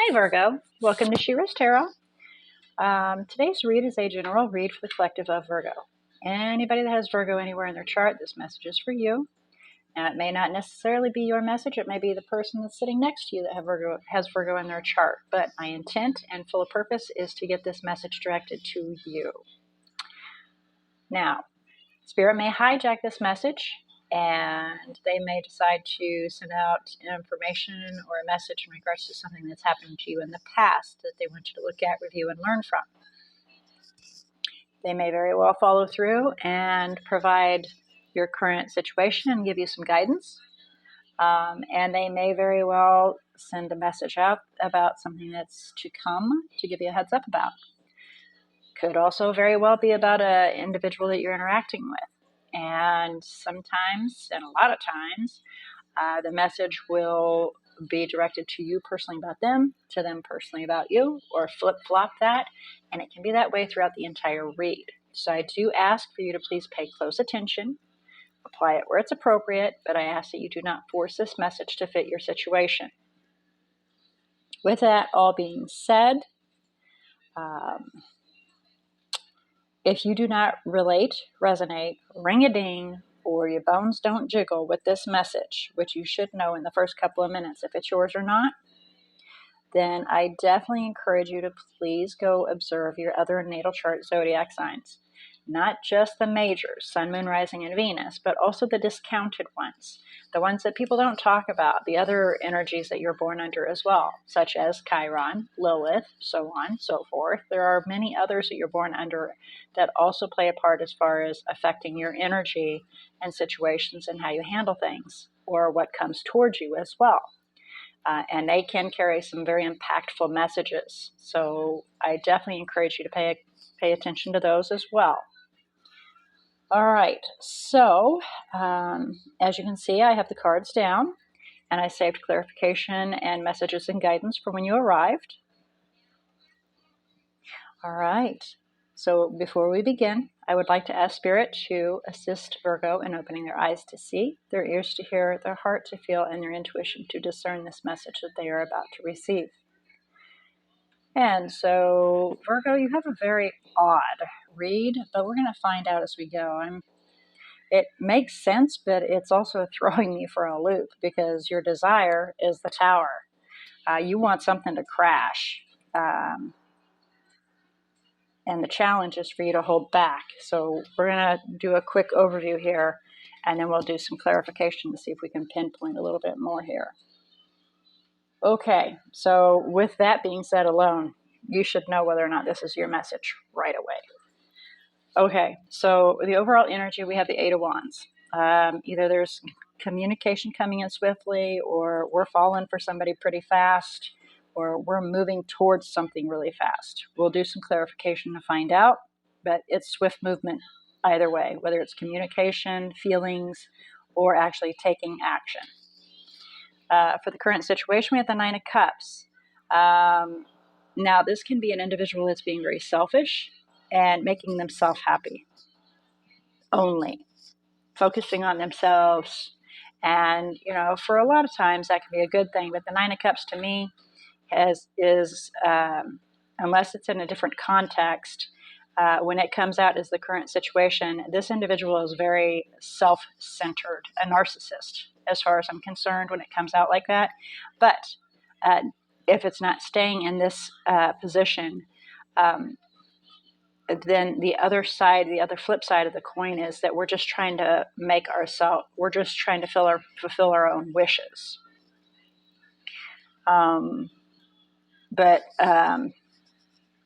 Hi, Virgo. Welcome to She-ruhz Tarot. Today's read is a general read for the collective of Virgo. Anybody that has Virgo anywhere in their chart, this message is for you. Now, it may not necessarily be your message. It may be the person that's sitting next to you that has Virgo in their chart. But my intent and full purpose is to get this message directed to you. Now, Spirit may hijack this message, and they may decide to send out information or a message in regards to something that's happened to you in the past that they want you to look at, review, and learn from. They may very well follow through and provide your current situation and give you some guidance. And they may very well send a message out about something that's to come to give you a heads up about. Could also very well be about an individual that you're interacting with. And sometimes, and a lot of times, the message will be directed to you personally about them, to them personally about you, or flip-flop that. And it can be that way throughout the entire read. So I do ask for you to please pay close attention, apply it where it's appropriate, but I ask that you do not force this message to fit your situation. With that all being said, if you do not relate, resonate, ring-a-ding, or your bones don't jiggle with this message, which you should know in the first couple of minutes if it's yours or not, then I definitely encourage you to please go observe your other natal chart zodiac signs. Not just the majors, Sun, Moon, Rising, and Venus, but also the discounted ones, the ones that people don't talk about, the other energies that you're born under as well, such as Chiron, Lilith, so on, so forth. There are many others that you're born under that also play a part as far as affecting your energy and situations and how you handle things, or what comes towards you as well. And they can carry some very impactful messages. So I definitely encourage you to pay attention to those as well. All right, so as you can see, I have the cards down, and I saved clarification and messages and guidance for when you arrived. All right, so before we begin, I would like to ask Spirit to assist Virgo in opening their eyes to see, their ears to hear, their heart to feel, and their intuition to discern this message that they are about to receive. And so, Virgo, you have a very odd read, but we're going to find out as we go. It makes sense, but it's also throwing me for a loop because your desire is the Tower. You want something to crash. And the challenge is for you to hold back. So we're going to do a quick overview here, and then we'll do some clarification to see if we can pinpoint a little bit more here. Okay, so with that being said alone, you should know whether or not this is your message right away. Okay, so the overall energy, we have the Eight of Wands. Either there's communication coming in swiftly, or we're falling for somebody pretty fast, or we're moving towards something really fast. We'll do some clarification to find out, but it's swift movement either way, whether it's communication, feelings, or actually taking action. For the current situation, we have the Nine of Cups. Now, this can be an individual that's being very selfish and making themselves happy only, focusing on themselves. And, for a lot of times that can be a good thing. But the Nine of Cups to me is unless it's in a different context, when it comes out as the current situation, this individual is very self-centered, a narcissist, as far as I'm concerned, when it comes out like that. But if it's not staying in this position, then the other flip side of the coin is that we're just trying to we're just trying to fulfill our own wishes. But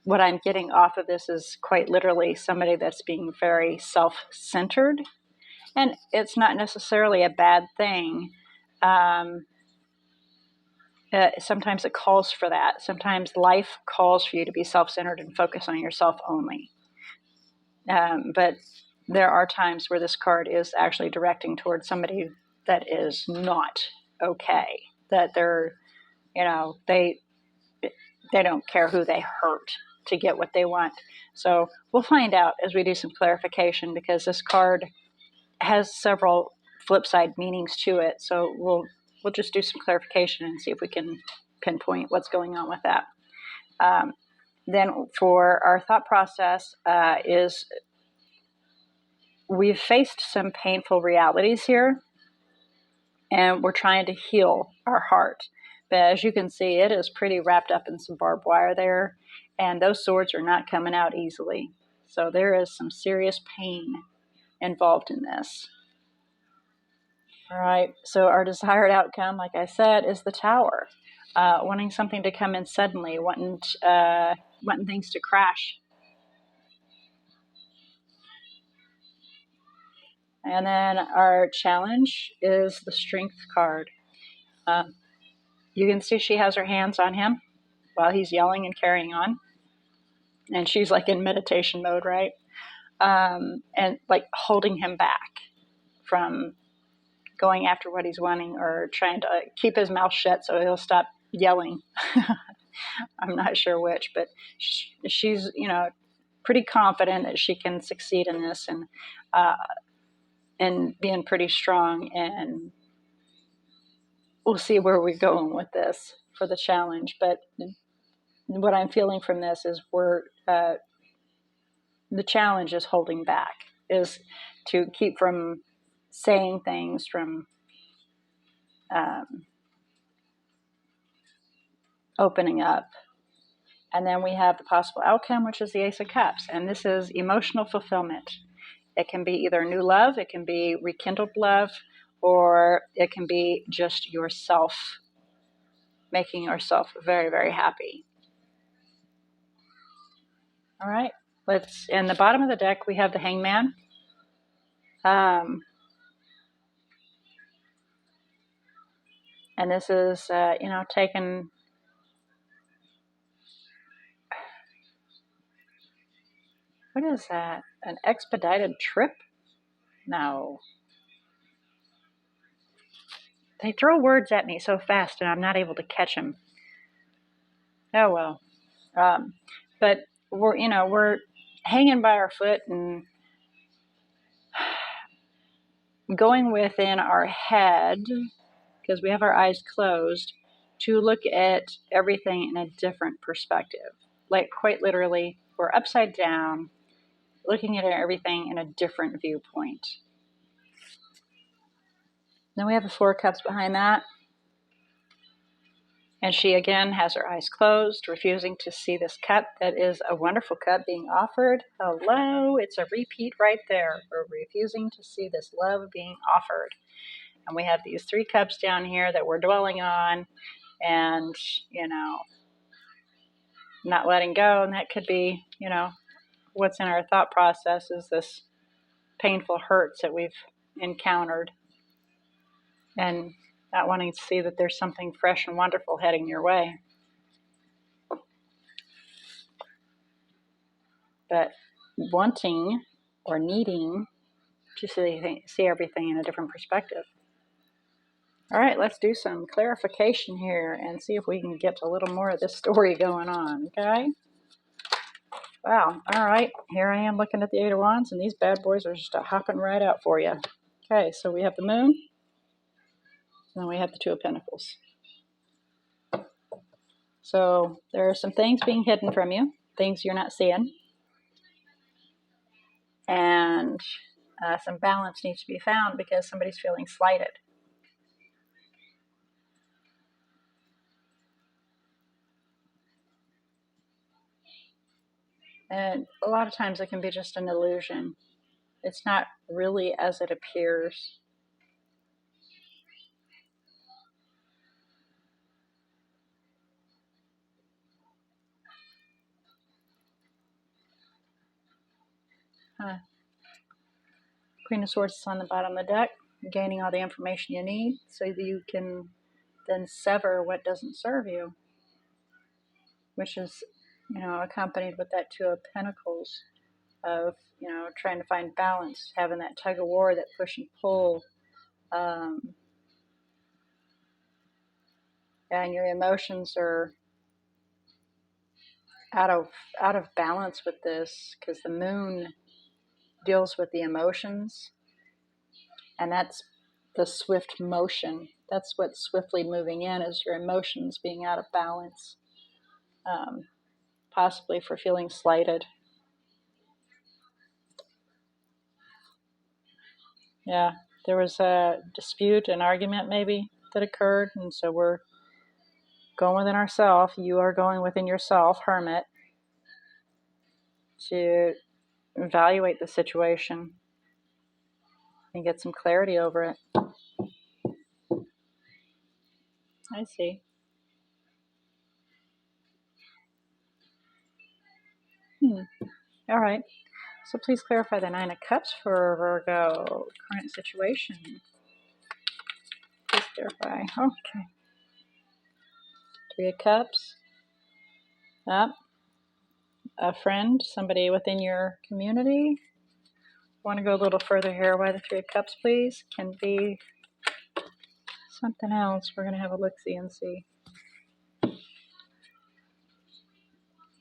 what I'm getting off of this is quite literally somebody that's being very self-centered. And it's not necessarily a bad thing. Sometimes it calls for that. Sometimes life calls for you to be self-centered and focus on yourself only. But there are times where this card is actually directing towards somebody that is not okay. That they're, they don't care who they hurt to get what they want. So we'll find out as we do some clarification, because this card has several flip side meanings to it. So we'll just do some clarification and see if we can pinpoint what's going on with that. Then for our thought process is we've faced some painful realities here, and we're trying to heal our heart. But as you can see, it is pretty wrapped up in some barbed wire there, and those swords are not coming out easily. So there is some serious pain involved in this. All right, so our desired outcome, like I said, is the Tower. Wanting something to come in suddenly, wanting things to crash. And then our challenge is the Strength card. You can see she has her hands on him while he's yelling and carrying on. And she's like in meditation mode, right? And like holding him back from going after what he's wanting, or trying to keep his mouth shut so he'll stop yelling. I'm not sure which, but she's, pretty confident that she can succeed in this, and being pretty strong. And we'll see where we're going with this for the challenge. But what I'm feeling from this is the challenge is holding back, is to keep from saying things, from opening up. And then we have the possible outcome, which is the Ace of Cups. And this is emotional fulfillment. It can be either new love, it can be rekindled love, or it can be just yourself, making yourself very, very happy. All right. In the bottom of the deck, we have the Hangman. And this is, taken. What is that? An expedited trip? No. They throw words at me so fast, and I'm not able to catch them. Oh well. But we're hanging by our foot and going within our head, because we have our eyes closed, to look at everything in a different perspective. Like quite literally, we're upside down, looking at everything in a different viewpoint. Then we have the Four of Cups behind that. And she again has her eyes closed, refusing to see this cup that is a wonderful cup being offered. Hello, it's a repeat right there. We're refusing to see this love being offered. And we have these three cups down here that we're dwelling on, and, not letting go. And that could be, what's in our thought process is this painful hurts that we've encountered, and not wanting to see that there's something fresh and wonderful heading your way. But wanting or needing to see everything in a different perspective. All right, let's do some clarification here and see if we can get a little more of this story going on, okay? Wow, all right, here I am looking at the Eight of Wands, and these bad boys are just hopping right out for you. Okay, so we have the Moon, and then we have the Two of Pentacles. So there are some things being hidden from you, things you're not seeing. And some balance needs to be found because somebody's feeling slighted. And a lot of times it can be just an illusion. It's not really as it appears. Queen of Swords is on the bottom of the deck, gaining all the information you need so that you can then sever what doesn't serve you, which is, accompanied with that Two of Pentacles of, trying to find balance, having that tug of war, that push and pull. And your emotions are out of balance with this, because the Moon deals with the emotions, and that's the swift motion. That's what's swiftly moving in, is your emotions being out of balance, possibly for feeling slighted. Yeah, there was a dispute, an argument maybe that occurred, and so we're going within ourselves. You are going within yourself, hermit, to evaluate the situation and get some clarity over it. I see. All right. So please clarify the Nine of Cups for Virgo. Current situation. Please clarify. Okay. Three of Cups. Up. A friend, somebody within your community. Want to go a little further here. Why the Three of Cups, please? Can be something else. We're going to have a look-see and see.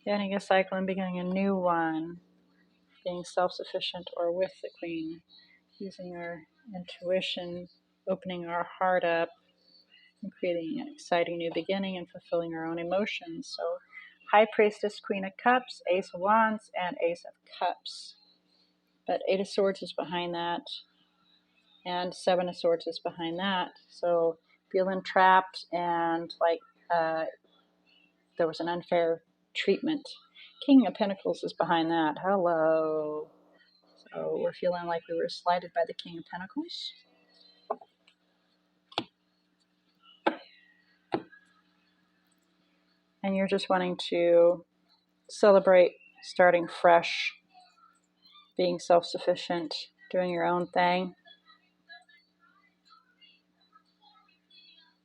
Ending a cycle and beginning a new one. Being self-sufficient or with the Queen. Using our intuition, opening our heart up, and creating an exciting new beginning and fulfilling our own emotions. So, High Priestess, Queen of Cups, Ace of Wands, and Ace of Cups. But Eight of Swords is behind that, and Seven of Swords is behind that. So, feeling trapped and like there was an unfair treatment. King of Pentacles is behind that. Hello. So, we're feeling like we were slighted by the King of Pentacles. And you're just wanting to celebrate starting fresh, being self-sufficient, doing your own thing,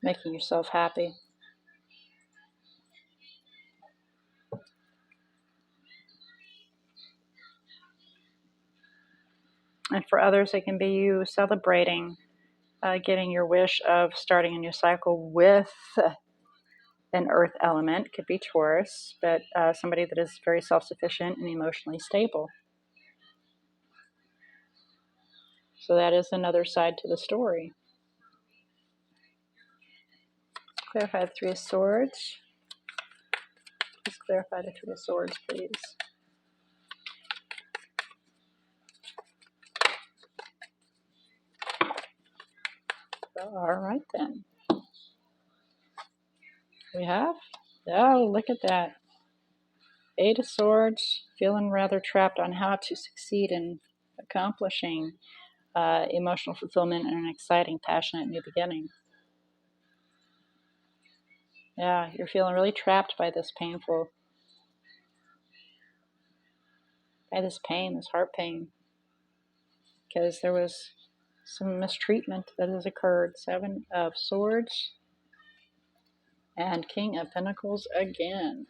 making yourself happy. And for others, it can be you celebrating getting your wish of starting a new cycle with an earth element. Could be Taurus, but somebody that is very self-sufficient and emotionally stable. So that is another side to the story. Clarify the Three of Swords. Please clarify the Three of Swords, please. All right then. We have? Oh, look at that. Eight of Swords, feeling rather trapped on how to succeed in accomplishing emotional fulfillment and an exciting, passionate new beginning. Yeah, you're feeling really trapped by this pain, this heart pain, because there was some mistreatment that has occurred. Seven of Swords and King of Pentacles again.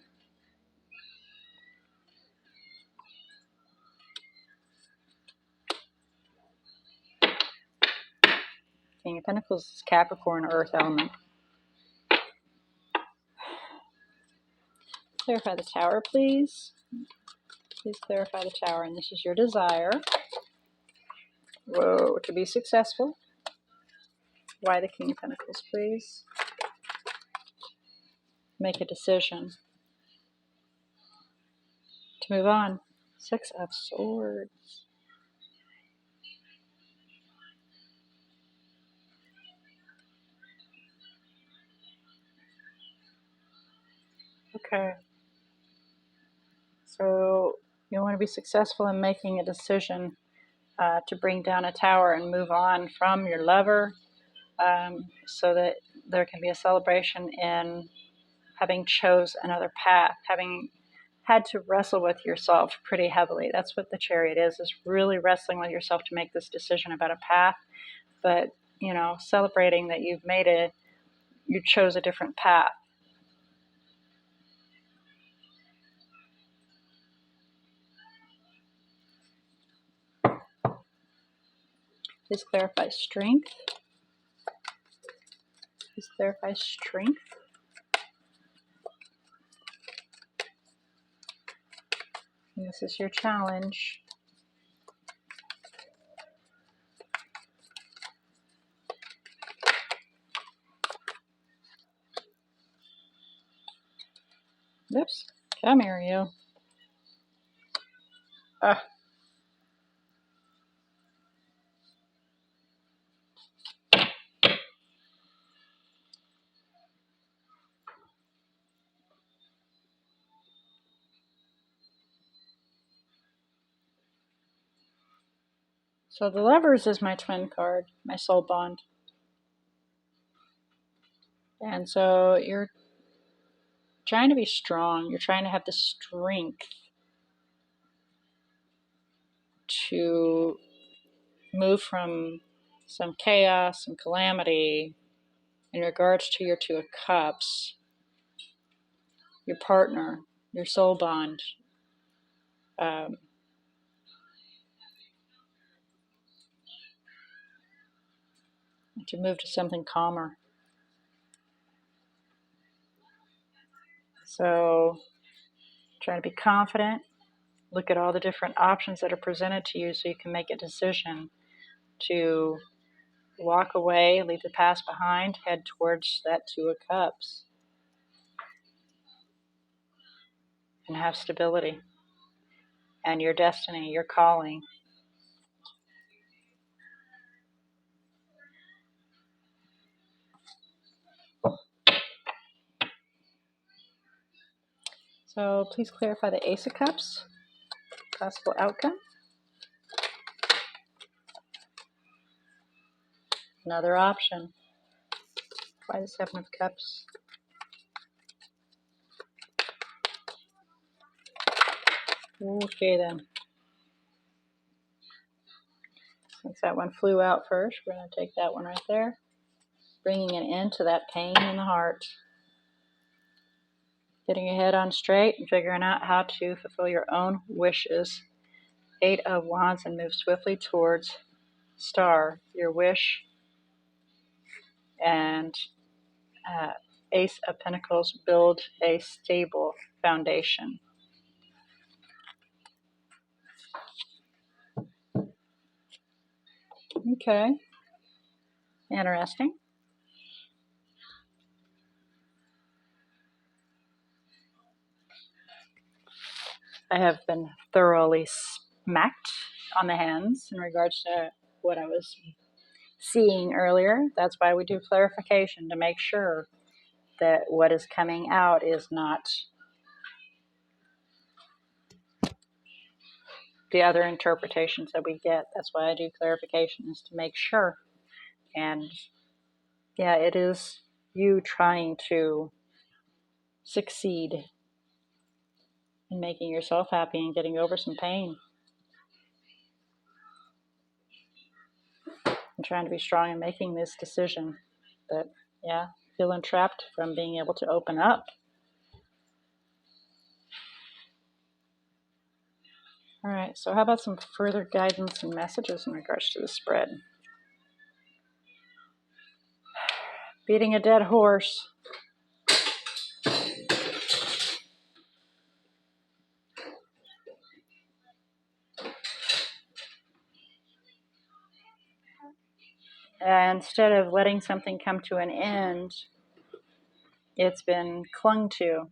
King of Pentacles is Capricorn, earth element. Clarify the Tower, please. Please clarify the Tower, and this is your desire. Whoa, to be successful. Why the King of Pentacles, please? Make a decision to move on. Six of Swords. Okay. So you want to be successful in making a decision to bring down a tower and move on from your lover, so that there can be a celebration in having chose another path, having had to wrestle with yourself pretty heavily. That's what the Chariot is really wrestling with yourself to make this decision about a path. But, celebrating that you chose a different path. Please clarify strength. Please clarify strength. And this is your challenge. Oops. Come here, you. So the Lovers is my twin card, my soul bond. And so you're trying to be strong. You're trying to have the strength to move from some chaos and calamity in regards to your Two of Cups, your partner, your soul bond. To move to something calmer. So trying to be confident, look at all the different options that are presented to you so you can make a decision to walk away, leave the past behind, head towards that Two of Cups, and have stability and your destiny, your calling. So please clarify the Ace of Cups, possible outcome. Another option. Why the Seven of Cups? Okay then. Since that one flew out first, we're going to take that one right there. Bringing an end to that pain in the heart. Getting your head on straight and figuring out how to fulfill your own wishes. Eight of Wands and move swiftly towards Star, your wish. And Ace of Pentacles, build a stable foundation. Okay. Interesting. I have been thoroughly smacked on the hands in regards to what I was seeing earlier. That's why we do clarification, to make sure that what is coming out is not the other interpretations that we get. That's why I do clarification, is to make sure. And yeah, it is you trying to succeed in making yourself happy and getting over some pain. And trying to be strong in making this decision. But yeah, feeling trapped from being able to open up. All right, so how about some further guidance and messages in regards to the spread? Beating a dead horse. Instead of letting something come to an end, it's been clung to.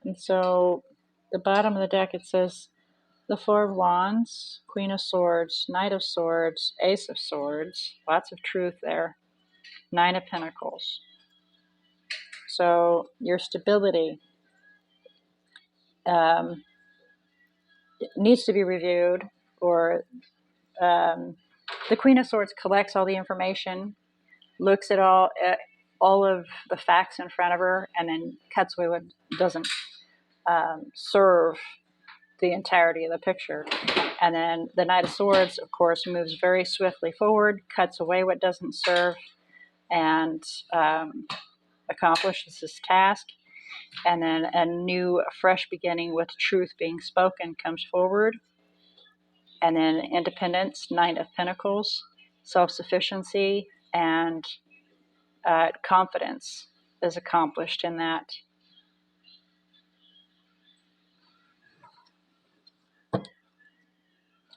And so the bottom of the deck, it says the Four of Wands, Queen of Swords, Knight of Swords, Ace of Swords. Lots of truth there. Nine of Pentacles. So your stability needs to be reviewed, or the Queen of Swords collects all the information, looks at all of the facts in front of her, and then cuts away what doesn't serve the entirety of the picture. And then the Knight of Swords, of course, moves very swiftly forward, cuts away what doesn't serve, and accomplishes this task. And then a new, fresh beginning with truth being spoken comes forward. And then independence, Knight of Pentacles, self-sufficiency, and confidence is accomplished in that.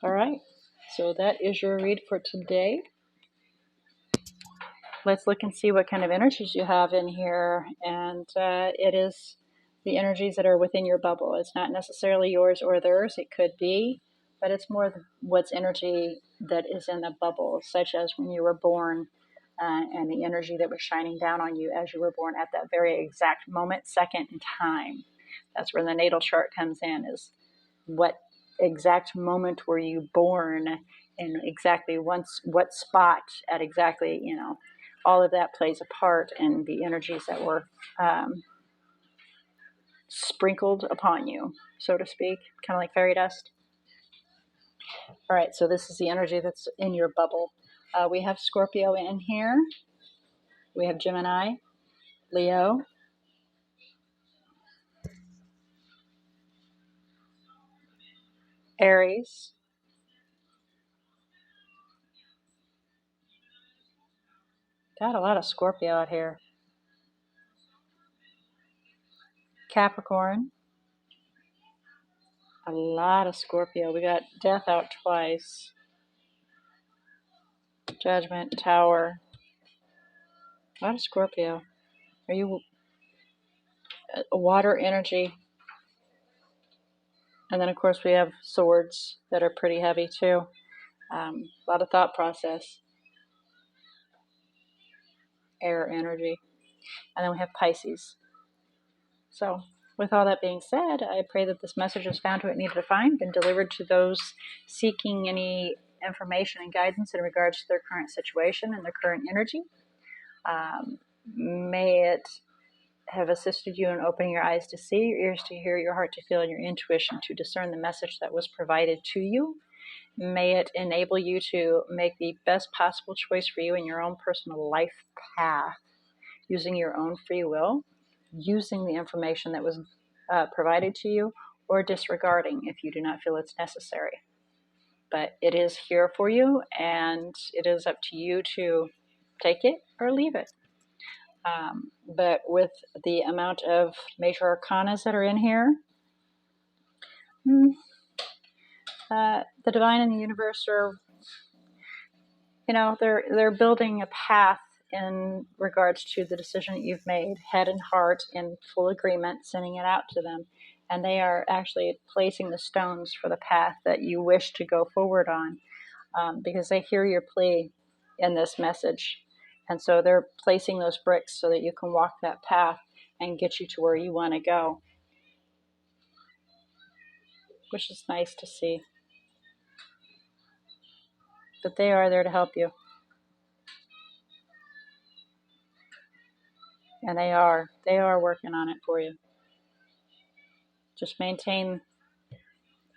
All right, so that is your read for today. Let's look and see what kind of energies you have in here. And it is the energies that are within your bubble. It's not necessarily yours or theirs. It could be, but it's more what's energy that is in the bubble, such as when you were born and the energy that was shining down on you as you were born at that very exact moment, second, in time. That's where the natal chart comes in, is what exact moment were you born in exactly what spot at exactly, all of that plays a part in the energies that were sprinkled upon you, so to speak, kind of like fairy dust. All right, so this is the energy that's in your bubble. We have Scorpio in here. We have Gemini, Leo, Aries, got a lot of Scorpio out here, Capricorn, a lot of Scorpio. We got Death out twice, Judgment, Tower, a lot of Scorpio. Are you a water energy? And then, of course, we have Swords that are pretty heavy, too. A lot of thought process. Air energy. And then we have Pisces. So, with all that being said, I pray that this message was found who it needed to find, been delivered to those seeking any information and guidance in regards to their current situation and their current energy. May it have assisted you in opening your eyes to see, your ears to hear, your heart to feel, and your intuition to discern the message that was provided to you. May it enable you to make the best possible choice for you in your own personal life path, using your own free will, using the information that was provided to you, or disregarding if you do not feel it's necessary. But it is here for you, and it is up to you to take it or leave it. But with the amount of major arcanas that are in here, the divine and the universe are, they're building a path in regards to the decision that you've made, head and heart in full agreement, sending it out to them. And they are actually placing the stones for the path that you wish to go forward on, because they hear your plea in this message. And so they're placing those bricks so that you can walk that path and get you to where you want to go, which is nice to see. But they are there to help you. And they are working on it for you. Just maintain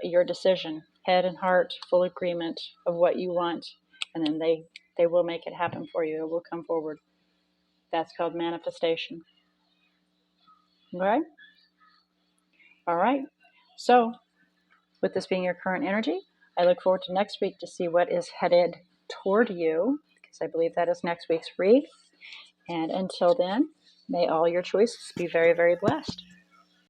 your decision, head and heart, full agreement of what you want, and then they will make it happen for you. It will come forward. That's called manifestation. Okay? All right. So, with this being your current energy, I look forward to next week to see what is headed toward you, because I believe that is next week's read. And until then, may all your choices be very, very blessed.